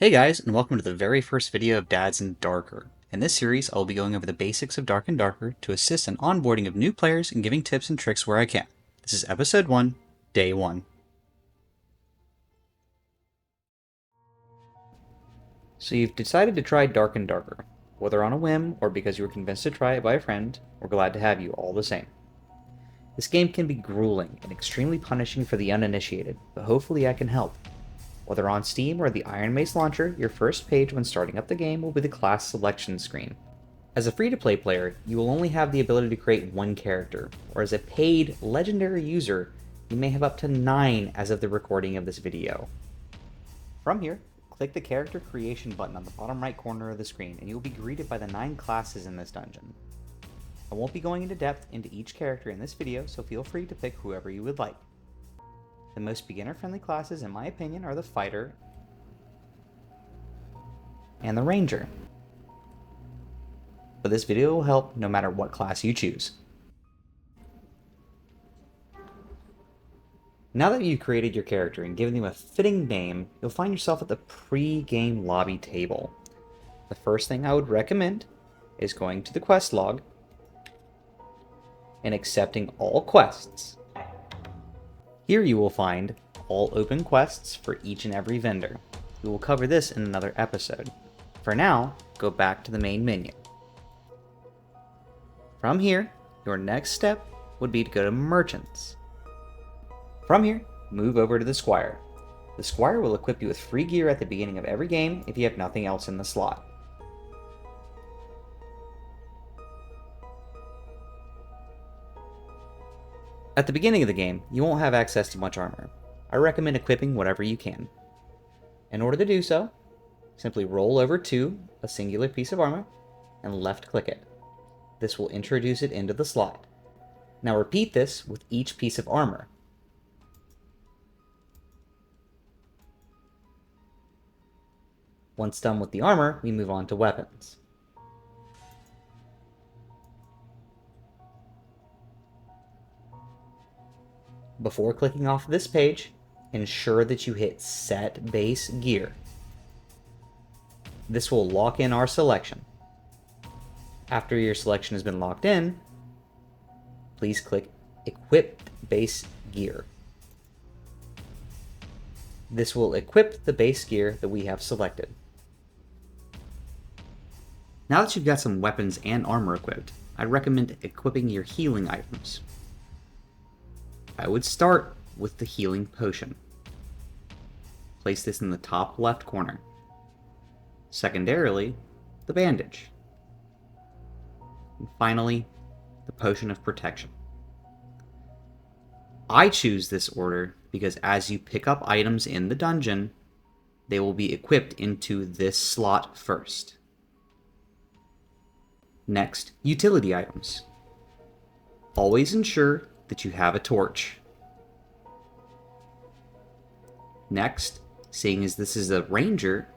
Hey guys, and welcome to the very first video of Dads in Darker. In this series, I'll be going over the basics of Dark and Darker to assist in onboarding of new players and giving tips and tricks where I can. This is episode 1, day 1. So you've decided to try Dark and Darker. Whether on a whim or because you were convinced to try it by a friend, we're glad to have you all the same. This game can be grueling and extremely punishing for the uninitiated, but hopefully I can help. Whether on Steam or the Iron Mace launcher, your first page when starting up the game will be the class selection screen. As a free-to-play player, you will only have the ability to create one character, or as a paid, legendary user, you may have up to 9 as of the recording of this video. From here, click the character creation button on the bottom right corner of the screen and you will be greeted by the 9 classes in this dungeon. I won't be going into depth into each character in this video, so feel free to pick whoever you would like. The most beginner-friendly classes, in my opinion, are the Fighter and the Ranger. But this video will help no matter what class you choose. Now that you've created your character and given them a fitting name, you'll find yourself at the pre-game lobby table. The first thing I would recommend is going to the quest log and accepting all quests. Here you will find all open quests for each and every vendor. We will cover this in another episode. For now, go back to the main menu. From here, your next step would be to go to Merchants. From here, move over to the Squire. The Squire will equip you with free gear at the beginning of every game if you have nothing else in the slot. At the beginning of the game, you won't have access to much armor. I recommend equipping whatever you can. In order to do so, simply roll over to a singular piece of armor and left click it. This will introduce it into the slot. Now repeat this with each piece of armor. Once done with the armor, we move on to weapons. Before clicking off this page, ensure that you hit Set Base Gear. This will lock in our selection. After your selection has been locked in, please click Equip Base Gear. This will equip the base gear that we have selected. Now that you've got some weapons and armor equipped, I'd recommend equipping your healing items. I would start with the healing potion. Place this in the top left corner. Secondarily, the bandage. And finally, the potion of protection. I choose this order because as you pick up items in the dungeon, they will be equipped into this slot first. Next, utility items. Always ensure that you have a torch. Next, seeing as this is a ranger,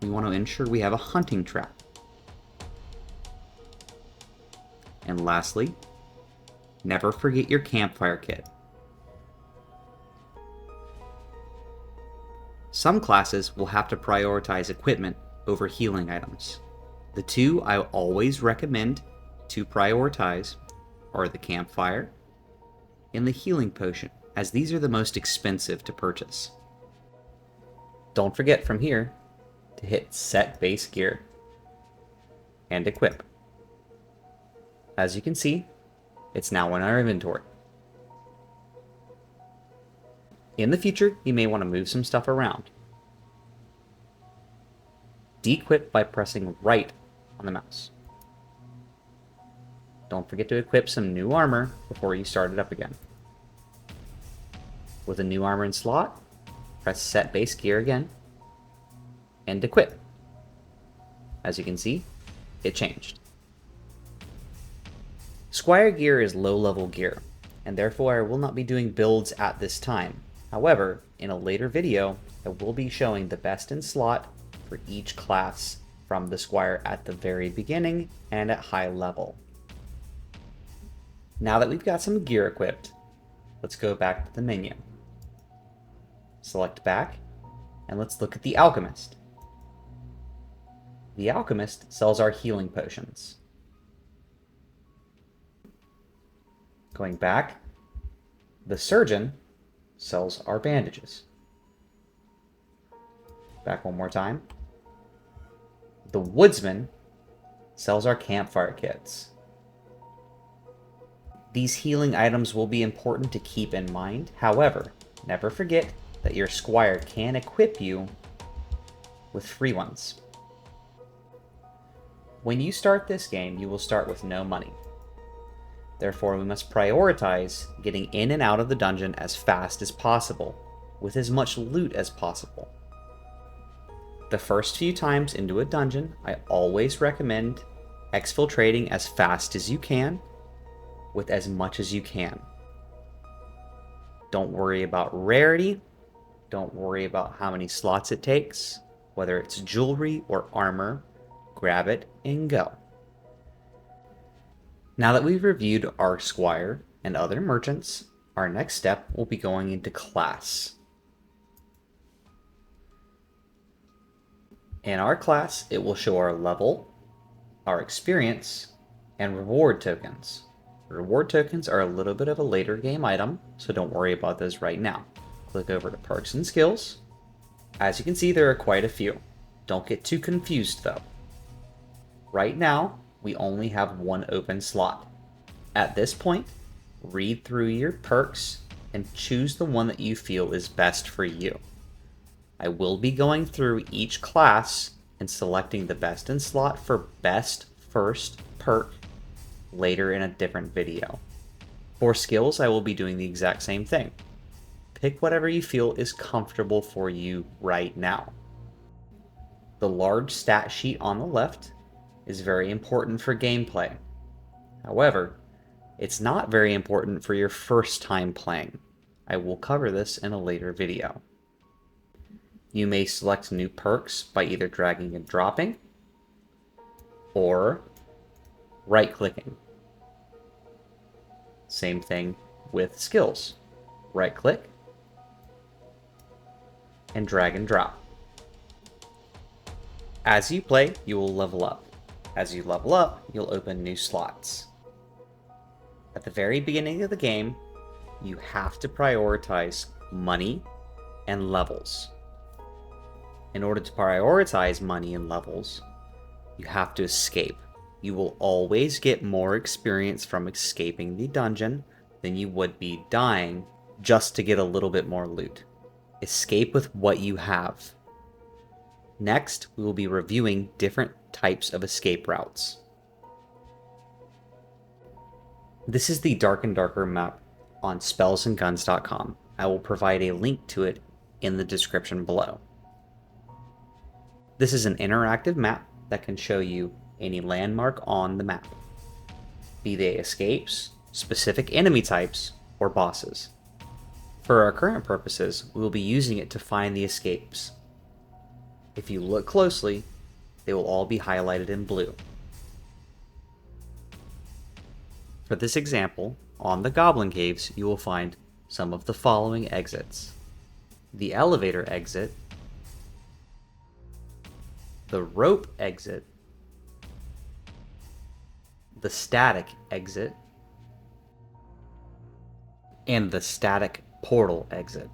we want to ensure we have a hunting trap. And lastly, never forget your campfire kit. Some classes will have to prioritize equipment over healing items. The two I always recommend to prioritize are the campfire and the healing potion, as these are the most expensive to purchase. Don't forget from here to hit Set Base Gear and equip. As you can see, it's now in our inventory. In the future, you may want to move some stuff around. Dequip by pressing right on the mouse. Don't forget to equip some new armor before you start it up again. With a new armor in slot, press Set Base Gear again, and equip. As you can see, it changed. Squire gear is low-level gear, and therefore I will not be doing builds at this time. However, in a later video, I will be showing the best in slot for each class from the Squire at the very beginning and at high level. Now that we've got some gear equipped, let's go back to the menu. Select back, and let's look at the Alchemist. The alchemist sells our healing potions. Going back, the surgeon sells our bandages. Back one more time. The woodsman sells our campfire kits. These healing items will be important to keep in mind. However, never forget that your squire can equip you with free ones. When you start this game, you will start with no money. Therefore, we must prioritize getting in and out of the dungeon as fast as possible, with as much loot as possible. The first few times into a dungeon, I always recommend exfiltrating as fast as you can, with as much as you can. Don't worry about rarity. Don't worry about how many slots it takes. Whether it's jewelry or armor, grab it and go. Now that we've reviewed our squire and other merchants, our next step will be going into class. In our class, it will show our level, our experience, and reward tokens. Reward tokens are a little bit of a later game item, so don't worry about those right now. Click over to perks and skills. As you can see, there are quite a few. Don't get too confused though. Right now, we only have one open slot. At this point, read through your perks and choose the one that you feel is best for you. I will be going through each class and selecting the best in slot for best first perk later in a different video. For skills, I will be doing the exact same thing. Pick whatever you feel is comfortable for you right now. The large stat sheet on the left is very important for gameplay. However, it's not very important for your first time playing. I will cover this in a later video. You may select new perks by either dragging and dropping or right-clicking. Same thing with skills. Right-click and drag and drop. As you play, you will level up. As you level up, you'll open new slots. At the very beginning of the game, you have to prioritize money and levels. In order to prioritize money and levels, you have to escape. You will always get more experience from escaping the dungeon than you would be dying just to get a little bit more loot. Escape with what you have. Next, we will be reviewing different types of escape routes. This is the Dark and Darker map on spellsandguns.com. I will provide a link to it in the description below. This is an interactive map that can show you any landmark on the map, be they escapes, specific enemy types, or bosses. For our current purposes, we will be using it to find the escapes. If you look closely, they will all be highlighted in blue. For this example, on the Goblin Caves, you will find some of the following exits: the elevator exit, the rope exit, the static exit, and the static portal exit.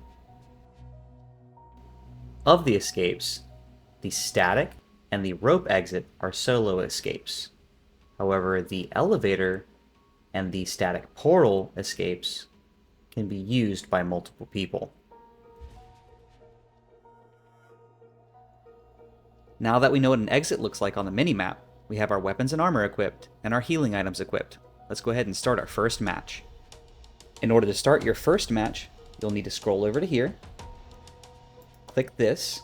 Of the escapes, the static and the rope exit are solo escapes. However, the elevator and the static portal escapes can be used by multiple people. Now that we know what an exit looks like on the minimap, we have our weapons and armor equipped and our healing items equipped. Let's go ahead and start our first match. In order to start your first match, you'll need to scroll over to here, click this,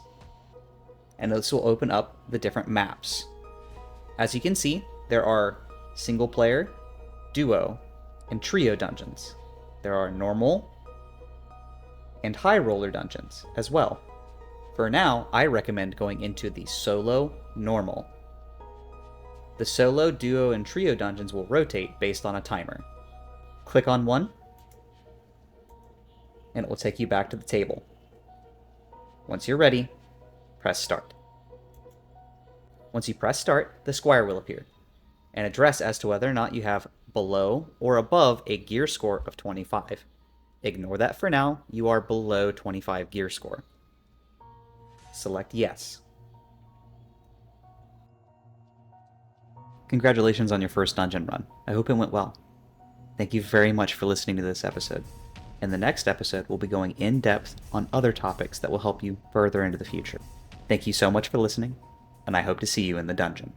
and this will open up the different maps. As you can see, there are single player, duo, and trio dungeons. There are normal and high roller dungeons as well. For now, I recommend going into the solo normal. The solo, duo, and trio dungeons will rotate based on a timer. Click on one, and it will take you back to the table. Once you're ready, press start. Once you press start, the squire will appear. An address as to whether or not you have below or above a gear score of 25. Ignore that for now, you are below 25 gear score. Select yes. Congratulations on your first dungeon run. I hope it went well. Thank you very much for listening to this episode. In the next episode, we'll be going in depth on other topics that will help you further into the future. Thank you so much for listening, and I hope to see you in the dungeon.